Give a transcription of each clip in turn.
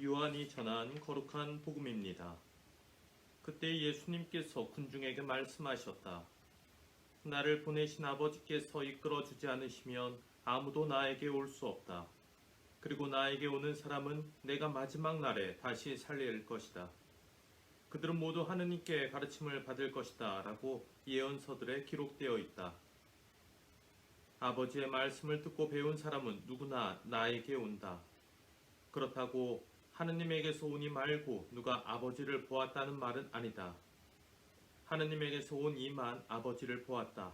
요한이 전한 거룩한 복음입니다. 그때 예수님께서 군중에게 말씀하셨다. 나를 보내신 아버지께서 이끌어 주지 않으시면 아무도 나에게 올 수 없다. 그리고 나에게 오는 사람은 내가 마지막 날에 다시 살릴 것이다. 그들은 모두 하느님께 가르침을 받을 것이다. 라고 예언서들에 기록되어 있다. 아버지의 말씀을 듣고 배운 사람은 누구나 나에게 온다. 그렇다고 하느님에게서 오니 말고 누가 아버지를 보았다는 말은 아니다. 하느님에게서 온 이만 아버지를 보았다.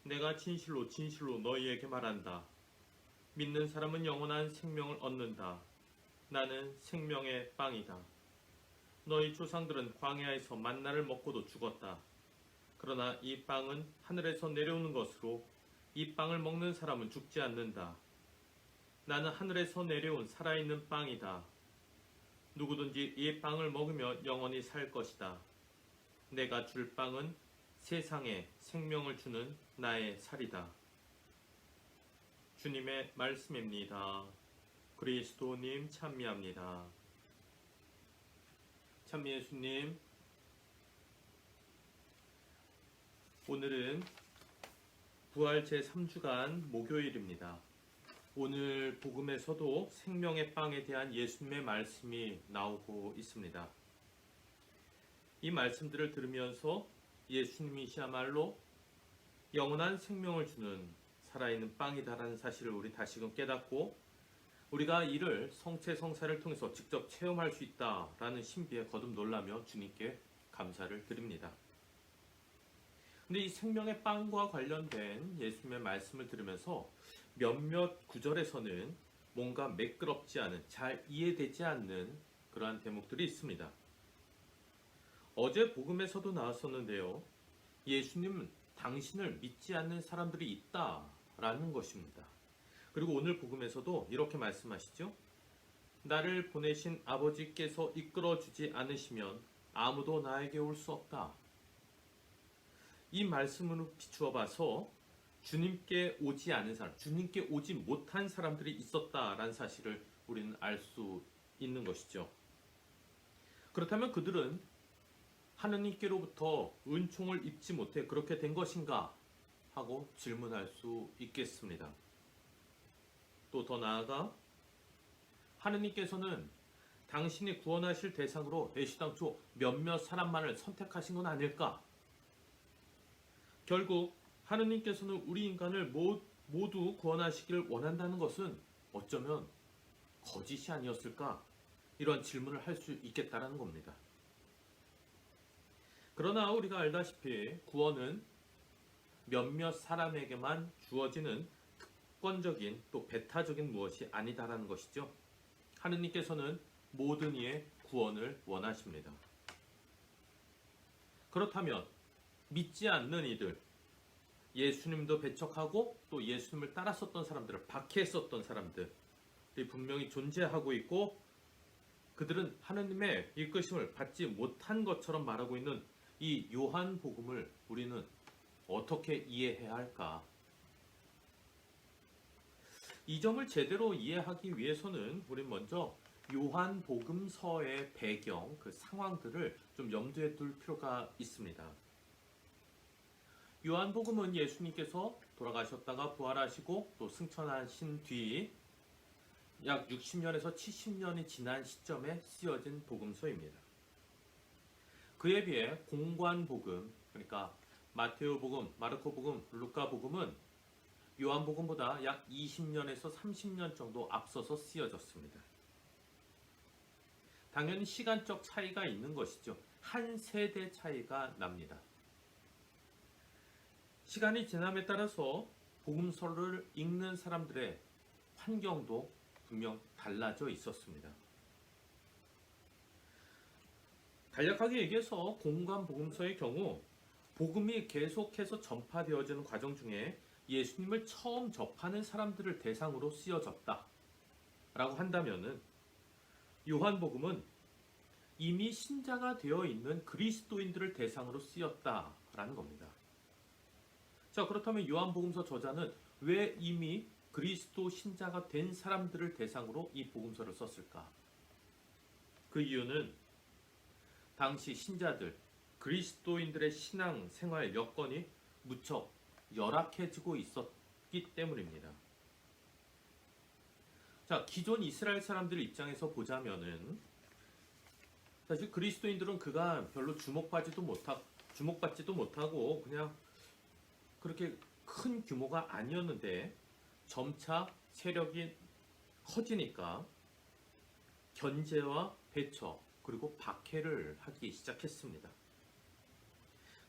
내가 진실로 진실로 너희에게 말한다. 믿는 사람은 영원한 생명을 얻는다. 나는 생명의 빵이다. 너희 조상들은 광야에서 만나를 먹고도 죽었다. 그러나 이 빵은 하늘에서 내려오는 것으로 이 빵을 먹는 사람은 죽지 않는다. 나는 하늘에서 내려온 살아있는 빵이다. 누구든지 이 빵을 먹으며 영원히 살 것이다. 내가 줄 빵은 세상에 생명을 주는 나의 살이다. 주님의 말씀입니다. 그리스도님 찬미합니다. 찬미 예수님, 오늘은 부활 제3주간 목요일입니다. 오늘 복음에서도 생명의 빵에 대한 예수님의 말씀이 나오고 있습니다. 이 말씀들을 들으면서 예수님이시야말로 영원한 생명을 주는 살아있는 빵이다라는 사실을 우리 다시금 깨닫고 우리가 이를 성체성사를 통해서 직접 체험할 수 있다라는 신비에 거듭 놀라며 주님께 감사를 드립니다. 근데 이 생명의 빵과 관련된 예수님의 말씀을 들으면서 몇몇 구절에서는 뭔가 매끄럽지 않은, 잘 이해되지 않는 그러한 대목들이 있습니다. 어제 복음에서도 나왔었는데요. 예수님은 당신을 믿지 않는 사람들이 있다라는 것입니다. 그리고 오늘 복음에서도 이렇게 말씀하시죠. 나를 보내신 아버지께서 이끌어주지 않으시면 아무도 나에게 올 수 없다. 이 말씀으로 비추어 봐서 주님께 오지 않은 사람, 주님께 오지 못한 사람들이 있었다라는 사실을 우리는 알 수 있는 것이죠. 그렇다면 그들은 하느님께로부터 은총을 입지 못해 그렇게 된 것인가 하고 질문할 수 있겠습니다. 또 더 나아가 하느님께서는 당신이 구원하실 대상으로 애시당초 몇몇 사람만을 선택하신 건 아닐까? 결국 하느님께서는 우리 인간을 모두 구원하시기를 원한다는 것은 어쩌면 거짓이 아니었을까? 이런 질문을 할 수 있겠다라는 겁니다. 그러나 우리가 알다시피 구원은 몇몇 사람에게만 주어지는 특권적인 또 배타적인 무엇이 아니다라는 것이죠. 하느님께서는 모든 이의 구원을 원하십니다. 그렇다면 믿지 않는 이들, 예수님도 배척하고 또 예수님을 따랐었던 사람들을 박해했었던 사람들이 분명히 존재하고 있고 그들은 하느님의 이끄심을 받지 못한 것처럼 말하고 있는 이 요한복음을 우리는 어떻게 이해해야 할까? 이 점을 제대로 이해하기 위해서는 우린 먼저 요한복음서의 배경, 그 상황들을 좀 염두에 둘 필요가 있습니다. 요한복음은 예수님께서 돌아가셨다가 부활하시고 또 승천하신 뒤 약 60년에서 70년이 지난 시점에 쓰여진 복음서입니다. 그에 비해 공관복음, 그러니까 마테오복음, 마르코복음, 루카복음은 요한복음보다 약 20년에서 30년 정도 앞서서 쓰여졌습니다. 당연히 시간적 차이가 있는 것이죠. 한 세대 차이가 납니다. 시간이 지남에 따라서 복음서를 읽는 사람들의 환경도 분명 달라져 있었습니다. 간략하게 얘기해서 공관복음서의 경우 복음이 계속해서 전파되어지는 과정 중에 예수님을 처음 접하는 사람들을 대상으로 쓰여졌다 라고 한다면은 요한복음은 이미 신자가 되어 있는 그리스도인들을 대상으로 쓰였다라는 겁니다. 자, 그렇다면 요한복음서 저자는 왜 이미 그리스도 신자가 된 사람들을 대상으로 이 복음서를 썼을까? 그 이유는 당시 신자들, 그리스도인들의 신앙 생활 여건이 무척 열악해지고 있었기 때문입니다. 자, 기존 이스라엘 사람들 입장에서 보자면은 사실 그리스도인들은 그가 별로 주목받지도 못하고 그냥 그렇게 큰 규모가 아니었는데 점차 세력이 커지니까 견제와 배척 그리고 박해를 하기 시작했습니다.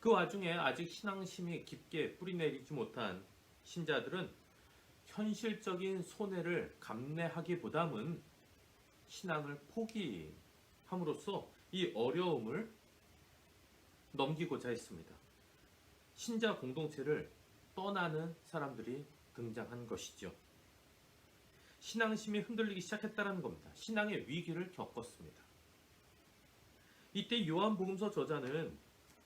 그 와중에 아직 신앙심이 깊게 뿌리내리지 못한 신자들은 현실적인 손해를 감내하기보다는 신앙을 포기함으로써 이 어려움을 넘기고자 했습니다. 신자 공동체를 떠나는 사람들이 등장한 것이죠. 신앙심이 흔들리기 시작했다는 겁니다. 신앙의 위기를 겪었습니다. 이때 요한복음서 저자는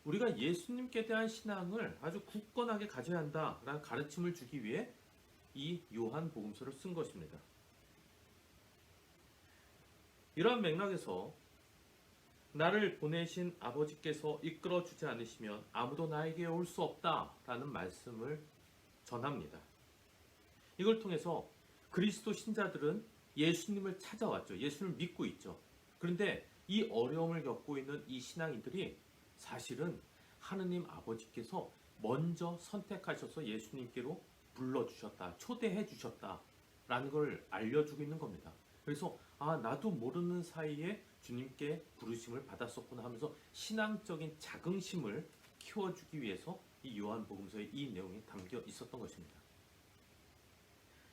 우리가 예수님께 대한 신앙을 아주 굳건하게 가져야 한다라는 가르침을 주기 위해 이 요한복음서를 쓴 것입니다. 이러한 맥락에서 나를 보내신 아버지께서 이끌어주지 않으시면 아무도 나에게 올 수 없다라는 말씀을 전합니다. 이걸 통해서 그리스도 신자들은 예수님을 찾아왔죠. 예수를 믿고 있죠. 그런데 이 어려움을 겪고 있는 이 신앙인들이 사실은 하느님 아버지께서 먼저 선택하셔서 예수님께로 불러주셨다, 초대해 주셨다라는 걸 알려주고 있는 겁니다. 그래서 나도 모르는 사이에 주님께 부르심을 받았었구나 하면서 신앙적인 자긍심을 키워주기 위해서 이 요한복음서에 이 내용이 담겨 있었던 것입니다.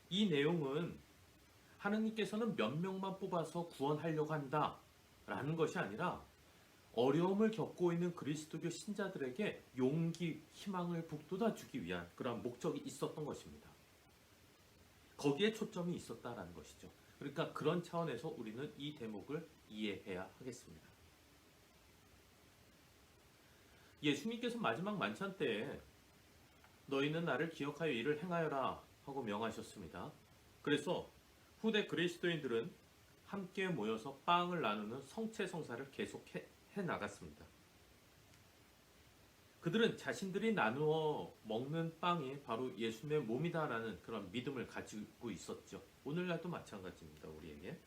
이 내용은 하느님께서는 몇 명만 뽑아서 구원하려고 한다라는 것이 아니라 어려움을 겪고 있는 그리스도교 신자들에게 용기, 희망을 북돋아 주기 위한 그런 목적이 있었던 것입니다. 거기에 초점이 있었다라는 것이죠. 그러니까 그런 차원에서 우리는 이 대목을 이해해야 하겠습니다. 예수님께서 마지막 만찬 때에 너희는 나를 기억하여 이를 행하여라 하고 명하셨습니다. 그래서 후대 그리스도인들은 함께 모여서 빵을 나누는 성체성사를 계속해 나갔습니다. 그들은 자신들이 나누어 먹는 빵이 바로 예수님의 몸이다라는 그런 믿음을 가지고 있었죠. 오늘날도 마찬가지입니다. 우리에게.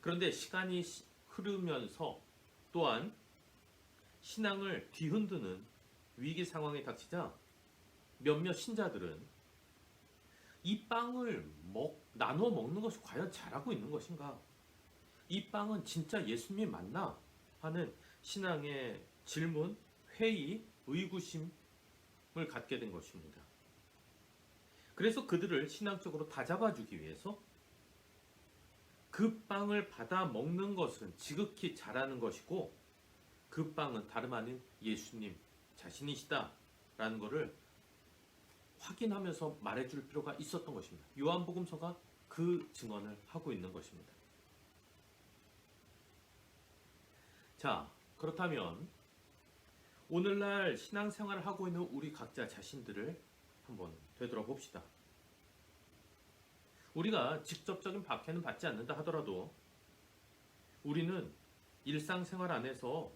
그런데 시간이 흐르면서 또한 신앙을 뒤흔드는 위기 상황에 닥치자 몇몇 신자들은 이 빵을 나누어 먹는 것이 과연 잘하고 있는 것인가? 이 빵은 진짜 예수님이 맞나? 하는 신앙의 질문, 회의, 의구심을 갖게 된 것입니다. 그래서 그들을 신앙적으로 다잡아주기 위해서 그 빵을 받아 먹는 것은 지극히 잘하는 것이고 그 빵은 다름 아닌 예수님 자신이시다라는 것을 확인하면서 말해줄 필요가 있었던 것입니다. 요한복음서가 그 증언을 하고 있는 것입니다. 자, 그렇다면 오늘날 신앙생활을 하고 있는 우리 각자 자신들을 한번 되돌아봅시다. 우리가 직접적인 박해는 받지 않는다 하더라도 우리는 일상생활 안에서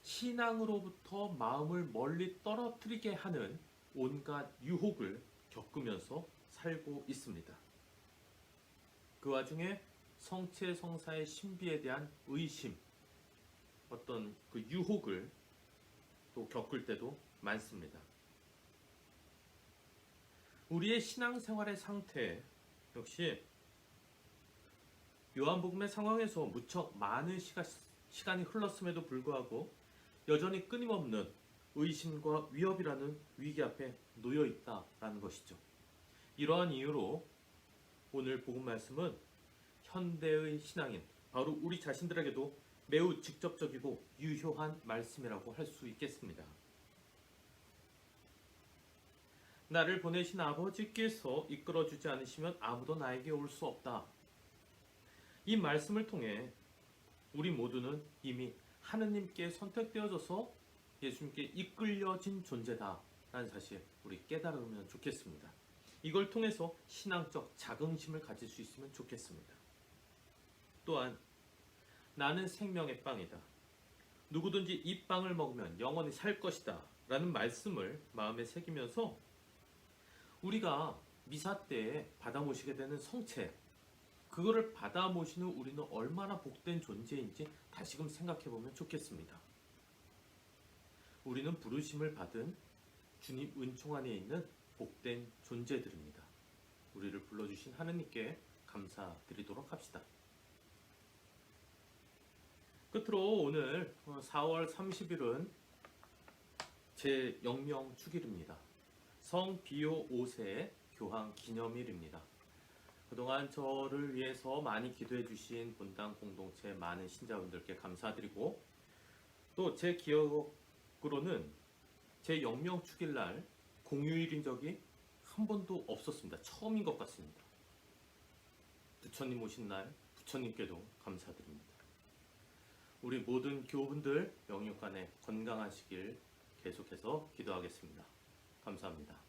신앙으로부터 마음을 멀리 떨어뜨리게 하는 온갖 유혹을 겪으면서 살고 있습니다. 그 와중에 성체성사의 신비에 대한 의심, 어떤 그 유혹을 또 겪을 때도 많습니다. 우리의 신앙생활의 상태 역시 요한복음의 상황에서 무척 많은 시간이 흘렀음에도 불구하고 여전히 끊임없는 의심과 위협이라는 위기 앞에 놓여 있다라는 것이죠. 이러한 이유로 오늘 복음 말씀은 현대의 신앙인, 바로 우리 자신들에게도 매우 직접적이고 유효한 말씀이라고 할 수 있겠습니다. 나를 보내신 아버지께서 이끌어주지 않으시면 아무도 나에게 올 수 없다. 이 말씀을 통해 우리 모두는 이미 하느님께 선택되어져서 예수님께 이끌려진 존재다라는 사실 우리 깨달으면 좋겠습니다. 이걸 통해서 신앙적 자긍심을 가질 수 있으면 좋겠습니다. 또한 나는 생명의 빵이다. 누구든지 이 빵을 먹으면 영원히 살 것이다. 라는 말씀을 마음에 새기면서 우리가 미사 때 받아 모시게 되는 성체, 그거를 받아 모시는 우리는 얼마나 복된 존재인지 다시금 생각해 보면 좋겠습니다. 우리는 부르심을 받은 주님 은총 안에 있는 복된 존재들입니다. 우리를 불러주신 하느님께 감사드리도록 합시다. 끝으로 오늘 4월 30일은 제 영명 축일입니다. 성 비오 5세 교황 기념일입니다. 그동안 저를 위해서 많이 기도해 주신 본당 공동체 많은 신자분들께 감사드리고, 또 제 기억으로는 제 영명 축일날 공휴일인 적이 한 번도 없었습니다. 처음인 것 같습니다. 부처님 오신 날 부처님께도 감사드립니다. 우리 모든 교우분들 영육간에 건강하시길 계속해서 기도하겠습니다. 감사합니다.